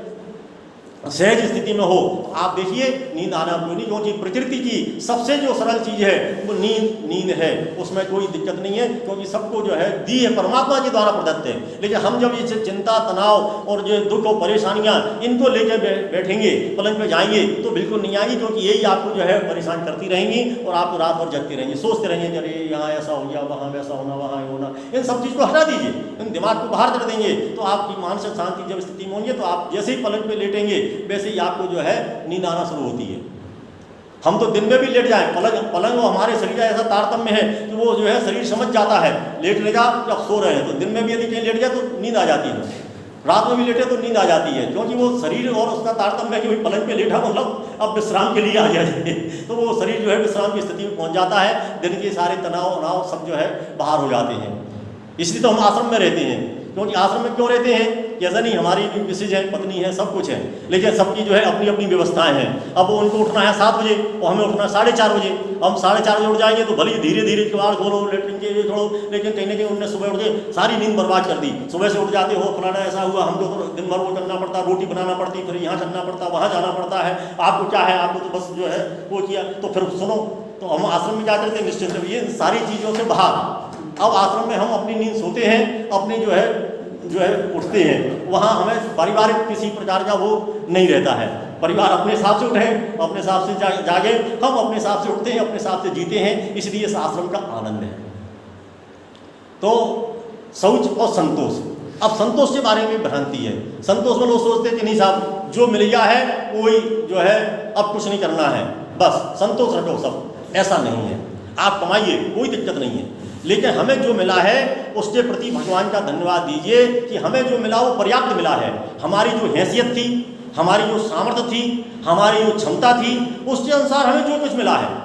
सहज स्थिति में हो। तो आप देखिए नींद आना क्यों नहीं, क्योंकि प्रकृति की सबसे जो सरल चीज़ है वो नींद है, उसमें कोई दिक्कत नहीं है, क्योंकि सबको जो है दी है परमात्मा के द्वारा प्रदत्त है। लेकिन हम जब ये चिंता, तनाव और जो दुख और परेशानियाँ इनको लेकर बैठेंगे, पलंग पे जाएंगे, तो बिल्कुल नहीं आएगी, क्योंकि यही आपको जो है परेशान करती रहेंगी और आप रात भर जगते रहेंगे, सोचते रहेंगे अरे यहाँ ऐसा हो गया, वहाँ वैसा होना, वहाँ होना। इन सब चीज़ को हटा दीजिए, इन दिमाग को बाहर कर देंगे, तो आपकी मानसिक शांति जब स्थिति में होंगे, तो आप जैसे ही पलंग पे लेटेंगे वैसे ही आपको जो है नींद आना शुरू होती है। हम तो दिन में भी लेट जाएं, पलंग वो हमारे शरीर का ऐसा तारतम्य है कि वो जो है शरीर समझ जाता है, लेट लेगा जब सो रहे हैं, तो दिन में भी यदि कहीं लेट जाए तो नींद आ जाती है, रात में भी लेटे तो नींद आ जाती है, क्योंकि वो शरीर और उसका तारतम्य है कि भाई पलंग पे लेटा मतलब अब विश्राम के लिए आ जाए, तो वो शरीर जो है विश्राम की स्थिति में पहुँच जाता है, दिन के सारे तनाव सब जो है बाहर हो जाते हैं। इसलिए तो हम आश्रम में रहते हैं क्योंकि आश्रम में क्यों रहते हैं कि ऐसा नहीं, हमारी भी मिसेज है, पत्नी है, सब कुछ है, लेकिन सबकी जो है अपनी अपनी व्यवस्थाएं हैं। अब उनको उठना है 7 बजे और हमें उठना है 4:30 बजे। हम 4:30 बजे उठ जाएंगे तो भले धीरे धीरे किवाड़ खोलो, लेटरिन के ये छोड़ो, लेकिन कहीं ना कहीं उनने सुबह उठ के सारी नींद बर्बाद कर दी। सुबह से उठ जाते हो, फलाना ऐसा हुआ, हमको तो दिन भर वो करना पड़ता, रोटी बनाना पड़ती, फिर यहाँ करना पड़ता, वहाँ जाना पड़ता है, आपको क्या है, आपको तो बस जो है वो किया। तो फिर सुनो, तो हम आश्रम में क्या करते हैं, निश्चिंत ये सारी चीज़ों से बाहर। अब आश्रम में हम अपनी नींद सोते हैं, अपनी जो है उठते हैं, वहाँ हमें पारिवारिक किसी प्रकार का वो नहीं रहता है। परिवार अपने हिसाब से उठे, अपने हिसाब से जागे, हम अपने हिसाब से उठते हैं, अपने हिसाब से जीते हैं, इसलिए इस आश्रम का आनंद है। तो शौच और संतोष। अब संतोष के बारे में भ्रांति है। संतोष में लोग सोचते हैं कि नहीं साहब, जो मिल गया है वही जो है, अब कुछ नहीं करना है, बस संतोष रखो सब। ऐसा नहीं है, आप कमाइए, कोई दिक्कत नहीं है, लेकिन हमें जो मिला है उसके प्रति भगवान का धन्यवाद दीजिए कि हमें जो मिला वो पर्याप्त मिला है। हमारी जो हैसियत थी, हमारी जो सामर्थ्य थी, हमारी जो क्षमता थी, उसके अनुसार हमें जो कुछ मिला है।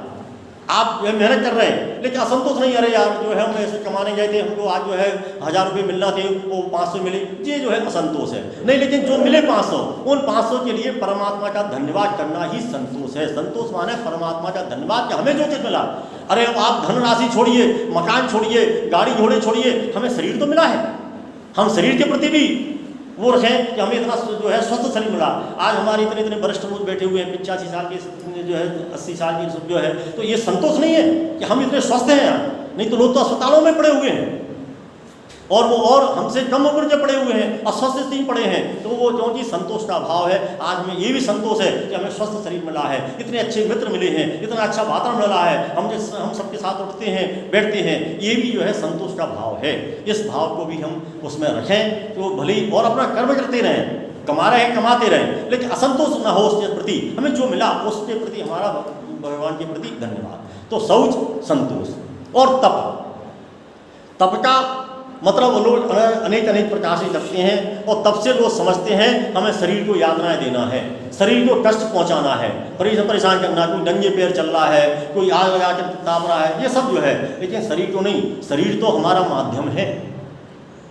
आप जो है मेहनत कर रहे हैं, लेकिन असंतोष नहीं, अरे यार जो है हम ऐसे कमाने गए थे, हमको आज जो है 1000 रुपये मिलना थे, वो 500 मिले, ये जो है असंतोष है। नहीं, लेकिन जो मिले 500, उन 500 के लिए परमात्मा का धन्यवाद करना ही संतोष है। संतोष माने परमात्मा का धन्यवाद कि हमें जो कुछ मिला। अरे अब आप धनराशि छोड़िए, मकान छोड़िए, गाड़ी घोड़े छोड़िए, हमें शरीर तो मिला है। हम शरीर के प्रति भी वो रखें कि हमें इतना जो है स्वस्थ शरीर मिला। आज हमारे इतने इतने वरिष्ठ लोग बैठे हुए हैं, 85 साल के जो है, 80 साल की जो है, तो ये संतोष नहीं है कि हम इतने स्वस्थ हैं यार। नहीं तो लोग तो अस्पतालों में पड़े हुए हैं, और हमसे कम उम्र के पड़े हुए हैं, अस्वस्थ स्थिति पड़े हैं। तो वो क्योंकि संतोष का भाव है। आज हमें ये भी संतोष है कि हमें स्वस्थ शरीर मिला है, इतने अच्छे मित्र मिले हैं, इतना अच्छा वातावरण मिला है, हम सबके साथ उठते हैं, बैठते हैं, ये भी जो है संतोष का भाव है। इस भाव को भी हम उसमें रखें, तो भले ही और अपना कर्म करते रहें, कमा रहे हैं, कमाते रहें, लेकिन असंतोष न हो उसके प्रति। हमें जो मिला उसके प्रति हमारा भगवान के प्रति धन्यवाद। तो शौच, संतोष और तप का मतलब वो लोग अनेक प्रकार से करते हैं, और तब से लोग समझते हैं हमें शरीर को यातनाएं देना है, शरीर को कष्ट पहुंचाना है, परेशान करना। कोई नंगे पैर चल रहा है, कोई आग लगा कर ताप रहा है, ये सब जो है, लेकिन शरीर को नहीं। शरीर तो हमारा माध्यम है,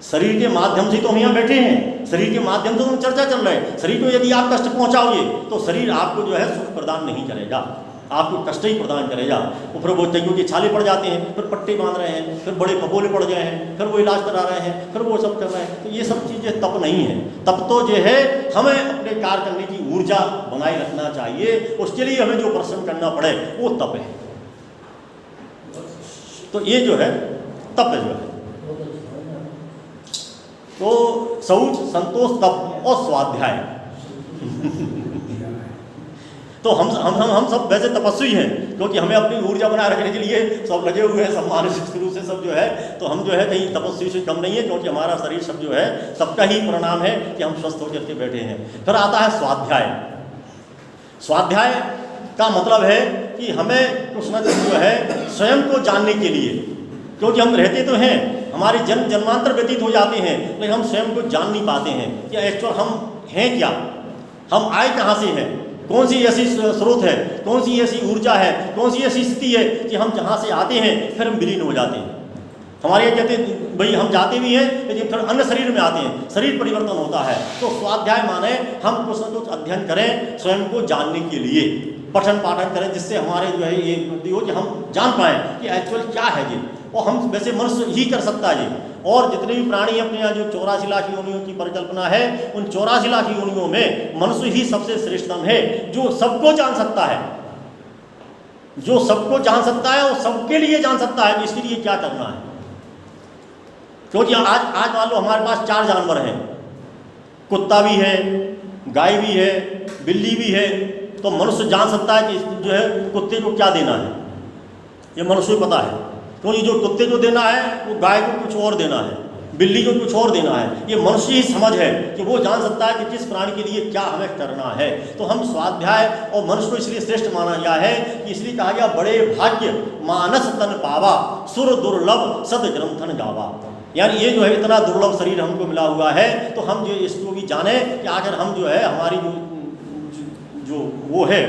शरीर के माध्यम से तो हम यहाँ बैठे हैं, शरीर के माध्यम से हम चर्चा चल रहे हैं। शरीर को यदि आप कष्ट पहुंचाओगे तो शरीर आपको जो है सुख प्रदान नहीं करेगा, आपको कष्ट ही प्रदान करेगा। और फिर वो कईयों के छाले पड़ जाते हैं, फिर पट्टे बांध रहे हैं, फिर बड़े फपोले पड़ गए हैं, फिर वो इलाज करा रहे हैं, फिर वो सब कर रहे हैं। तो ये सब चीज़ें तप नहीं है। तप तो जो है हमें अपने कार्य करने की ऊर्जा बनाए रखना चाहिए, उसके लिए हमें जो परिश्रम करना पड़े वो तप है। तो ये जो है तप है जो है। तो शौच, संतोष, तप और स्वाध्याय। तो हम सब वैसे तपस्वी हैं, क्योंकि हमें अपनी ऊर्जा बनाए रखने के लिए सब लगे हुए हैं, सब मानसिक शुरू से सब जो है। तो हम जो है कहीं तपस्वी से कम नहीं है, क्योंकि हमारा शरीर सब जो है सबका ही परिणाम है कि हम स्वस्थ होकर के बैठे हैं। फिर आता है स्वाध्याय। स्वाध्याय का मतलब है कि हमें कुछ न कुछ जो है स्वयं को जानने के लिए, क्योंकि हम रहते तो हैं, हमारे जन्मांतर व्यतीत हो जाते हैं, लेकिन हम स्वयं को जान नहीं पाते हैं कि एक्चुअल हम हैं क्या, हम आए कहाँ से हैं, कौन सी ऐसी स्रोत है, कौन सी ऐसी ऊर्जा है, कौन सी ऐसी स्थिति है कि हम जहाँ से आते हैं फिर हम विलीन हो जाते हैं। हमारे यहाँ कहते हैं भाई हम जाते भी हैं, लेकिन फिर अन्य शरीर में आते हैं, शरीर परिवर्तन होता है। तो स्वाध्याय माने हम कुछ न कुछ अध्ययन करें स्वयं को जानने के लिए, पठन पाठन करें, जिससे हमारे जो है ये बुद्धि हो कि हम जान पाएँ कि एक्चुअल क्या है ये। और हम वैसे मनुष्य ही कर सकता है ये, और जितने भी प्राणी अपने यहाँ जो 84 लाख योनियों की परिकल्पना है, उन 84 लाख योनियों में मनुष्य ही सबसे श्रेष्ठतम है, जो सबको जान सकता है, जो सबको जान सकता है और सबके लिए जान सकता है कि इसके लिए क्या करना है। क्योंकि आज मान लो हमारे पास 4 जानवर हैं, कुत्ता भी है, गाय भी है, बिल्ली भी है। तो मनुष्य जान सकता है कि जो है कुत्ते को क्या देना है, ये मनुष्य को पता है। क्योंकि जो कुत्ते को देना है वो गाय को कुछ और देना है, बिल्ली को कुछ और देना है। ये मनुष्य ही समझ है कि वो जान सकता है कि किस प्राणी के लिए क्या हमें करना है। तो हम स्वाध्याय और मनुष्य को इसलिए श्रेष्ठ माना गया है कि इसलिए कहा गया बड़े भाग्य मानस तन पावा, सुर दुर्लभ सद ग्रंथन गावा। यानी ये जो है इतना दुर्लभ शरीर हमको मिला हुआ है, तो हम जो इसको भी जाने कि आखिर हम जो है हमारी जो वो है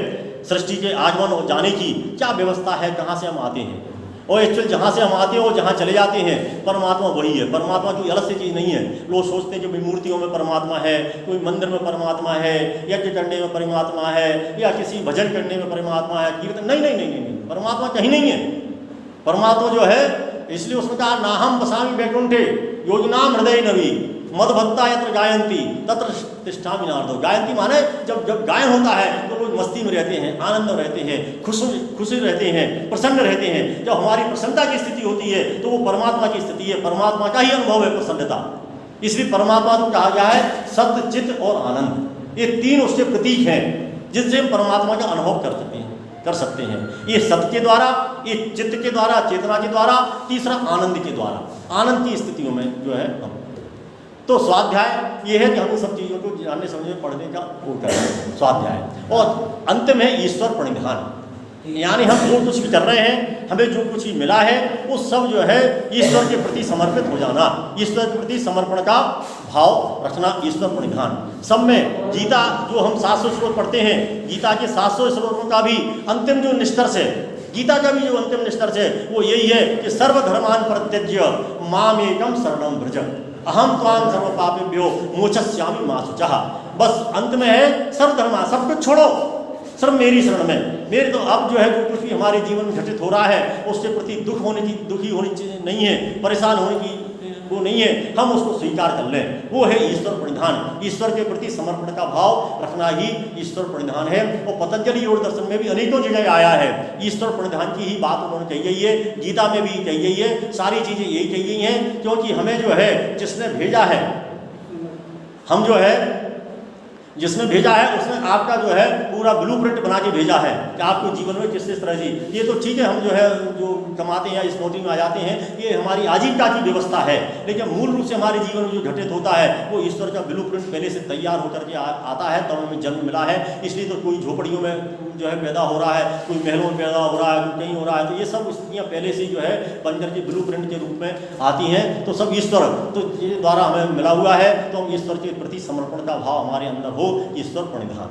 सृष्टि के आगमन और जाने की क्या व्यवस्था है, कहाँ से हम आते हैं। और एक्चुअल जहाँ से हम आते हैं और जहाँ चले जाते हैं परमात्मा वही है। परमात्मा कोई अलग से चीज़ नहीं है। लोग सोचते हैं कि भाई मूर्तियों में परमात्मा है, कोई मंदिर में परमात्मा है, यज्ञ करने में परमात्मा है, या किसी भजन करने में परमात्मा है, कीर्तन। नहीं नहीं नहीं नहीं नहीं, परमात्मा कहीं नहीं है। परमात्मा जो है, इसलिए उसने कहा नाहम बसामी बैकुंठे योजनाम हृदय नवी मदभक्ता यत्र गायंती तत्र तिष्ठामि नारदो। गायंती माने जब जब गायन होता है तो लोग मस्ती में रहते हैं, आनंद में रहते हैं, खुशी रहते हैं, प्रसन्न रहते हैं। जब हमारी प्रसन्नता की स्थिति होती है तो वो परमात्मा की स्थिति है, परमात्मा का ही अनुभव है प्रसन्नता। इसलिए परमात्मा को कहा गया है सत्य, चित्त और आनंद। ये तीन उसके प्रतीक हैं जिनसे हम परमात्मा का अनुभव कर सकते हैं। ये सत्य के द्वारा, ये चित्त के द्वारा, चेतना के द्वारा, तीसरा आनंद के द्वारा। आनंद की स्थितियों में जो है हम तो स्वाध्याय ये है कि हम इन सब चीज़ों को जानने समझने पढ़ने का वो करें स्वाध्याय। और अंत में ईश्वर प्रणिधान, यानी हम जो कुछ भी कर रहे हैं, हमें जो कुछ भी मिला है वो सब जो है ईश्वर के प्रति समर्पित हो जाना, ईश्वर के प्रति समर्पण का भाव रखना, ईश्वर प्रणिधान। सब में गीता जो हम 700 श्लोक पढ़ते हैं, गीता के 700 श्लोकों का भी अंतिम जो निष्कर्ष है, गीता का भी जो अंतिम निष्कर्ष है वो यही है कि सर्वधर्मान परित्यज्य मामेकं शरणं व्रज अहम त्वां सर्व पापेभ्यो मोक्षयिष्यामि मा शुचः। बस अंत में है सर्वधर्मा, सब कुछ छोड़ो, सिर्फ मेरी शरण में। मेरे तो अब जो है जो कुछ भी हमारे जीवन में घटित हो रहा है उसके प्रति दुखी होनी नहीं है, परेशान होने की वो नहीं है, हम उसको स्वीकार कर लें। वो है ईश्वर प्रणिधान। ईश्वर के प्रति समर्पण का भाव रखना ही ईश्वर प्रणिधान है। और पतंजलि योग दर्शन में भी अनेकों जगह आया है, ईश्वर प्रणिधान की ही बात उन्होंने कही गई है, गीता में भी कही गई है, सारी चीज़ें यही कही गई हैं। क्योंकि हमें जो है जिसने भेजा है, हम जो है जिसने भेजा है उसने आपका जो है पूरा ब्लूप्रिंट बना के भेजा है कि आपको जीवन में किस तरह जी। ये तो ठीक है, हम जो है जो कमाते हैं या इस नौकरी में आ जाते हैं, ये हमारी आजीविका की व्यवस्था है, लेकिन मूल रूप से हमारे जीवन में जो घटित होता है वो ईश्वर का ब्लूप्रिंट पहले से तैयार होकर के आता है, तब हमें जन्म मिला है। इसलिए तो कोई झोपड़ियों में जो है पैदा हो रहा है, कोई महलों में पैदा हो रहा है, कोई कहीं हो रहा है, तो ये सब स्थितियाँ पहले से जो है बनकर के ब्लूप्रिंट के रूप में आती हैं। तो सब ईश्वर तो ये द्वारा हमें मिला हुआ है, तो हम ईश्वर के प्रति समर्पण का भाव हमारे अंदर हो, ईश्वर प्रणिधान।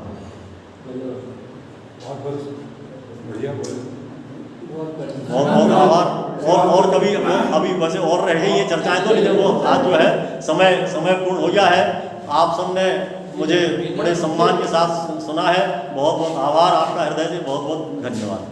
बहुत आभार। और कभी अभी वैसे और रह गई ये चर्चाएं तो, लेकिन वो आज जो है समय पूर्ण हो गया है। आप सबने मुझे बड़े सम्मान के साथ सुना है, बहुत बहुत आभार आपका, हृदय से बहुत बहुत धन्यवाद।